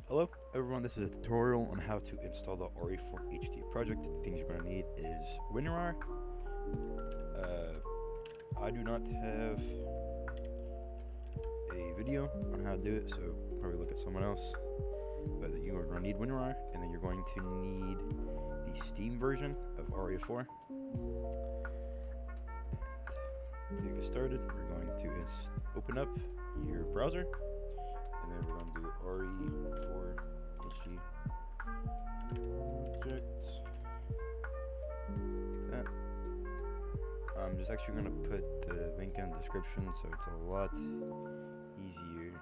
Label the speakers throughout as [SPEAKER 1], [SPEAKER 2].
[SPEAKER 1] Hello everyone, this is a tutorial on how to install the RE4 HD project. The things you're going to need is WinRAR. I do not have a video on how to do it, so probably look at someone else. But you are going to need WinRAR, and then you're going to need the Steam version of RE4. And to get started, we're going to open up your browser. And then we're going to do RE4 HD project, like that. I'm just actually going to put the link in the description so it's a lot easier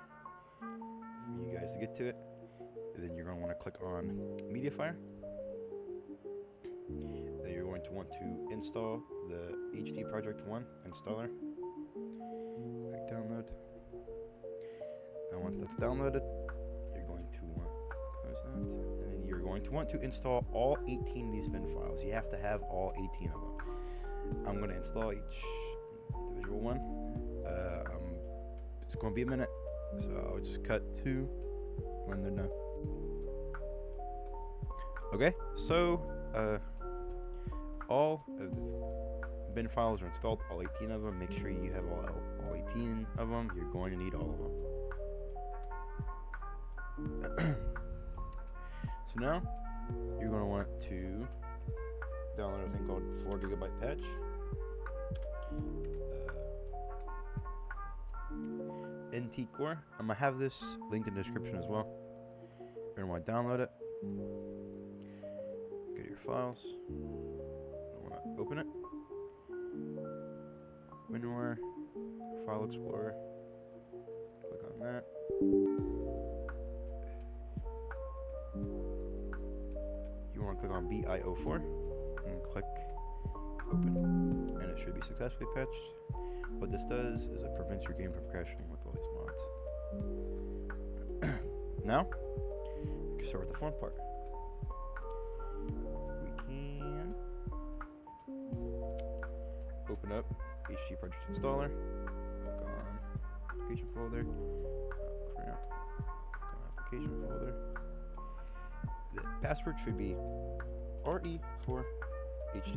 [SPEAKER 1] for you guys to get to it. And then you're going to want to click on Mediafire. Then you're going to want to install the HD Project 1 installer. Click download. Now once that's downloaded, you're going to want to close that, and then you're going to want to install all 18 of these bin files. You have to have all 18 of them. I'm going to install each individual one. It's going to be a minute, so I'll just cut to when they're done. Okay, so all of the bin files are installed, all 18 of them. Make sure you have all 18 of them. You're going to need all of them. So now you're going to want to download a thing called 4GB patch. NT Core. I'm going to have this linked in the description as well. You're going to want to download it. Go to your files. You want to open it. WinRAR, File Explorer. Click on that. You want to click on BIO4 and click open, and it should be successfully patched. What this does is it prevents your game from crashing with all these mods. Now, we can start with the fun part. We can open up HD Project Installer, click on application folder, click on application folder. The password should be RE4 HD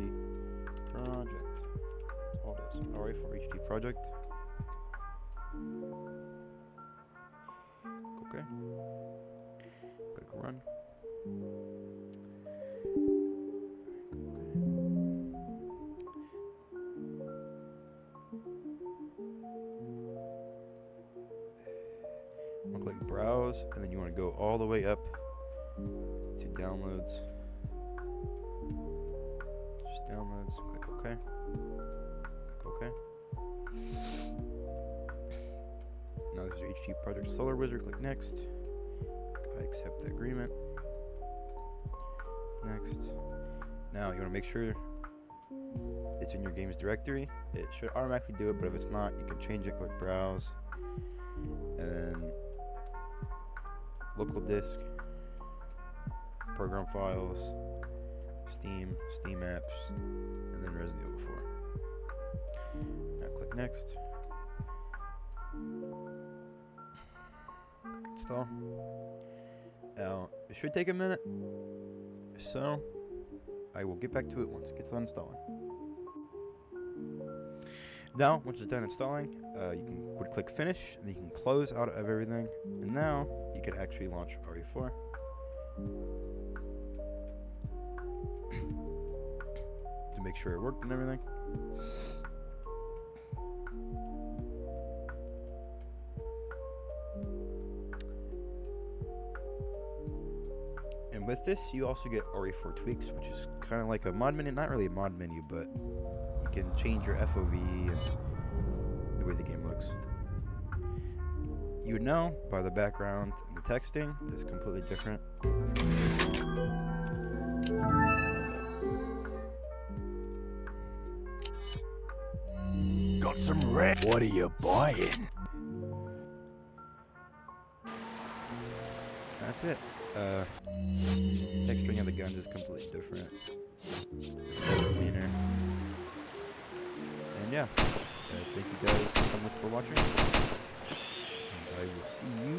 [SPEAKER 1] project. That's all it is. RE4 HD project. Okay. Click run. Okay. Click browse, and then you want to go all the way up to downloads. Just downloads. Click OK. Click OK. Now there's your HD Project Solar Wizard. Click next. I accept the agreement. Next. Now you want to make sure it's in your games directory. It should automatically do it, but if it's not, you can change it. Click browse, and then local disk, program files, Steam apps, and then Resident Evil 4. Now click next. Click install. Now it should take a minute, so I will get back to it once it gets done installing. Now, once it's done installing, you would click finish, and you can close out of everything, and now you can actually launch RE4. To make sure it worked and everything. And with this, you also get RE4 tweaks, which is kind of like a mod menu. Not really a mod menu, but you can change your FOV and the way the game looks. You would know by the background and the texting is completely different.
[SPEAKER 2] Got some red. What are you buying?
[SPEAKER 1] That's it. Texturing of the guns is completely different. It's cleaner. And yeah, thank you guys so much for watching. And I will see you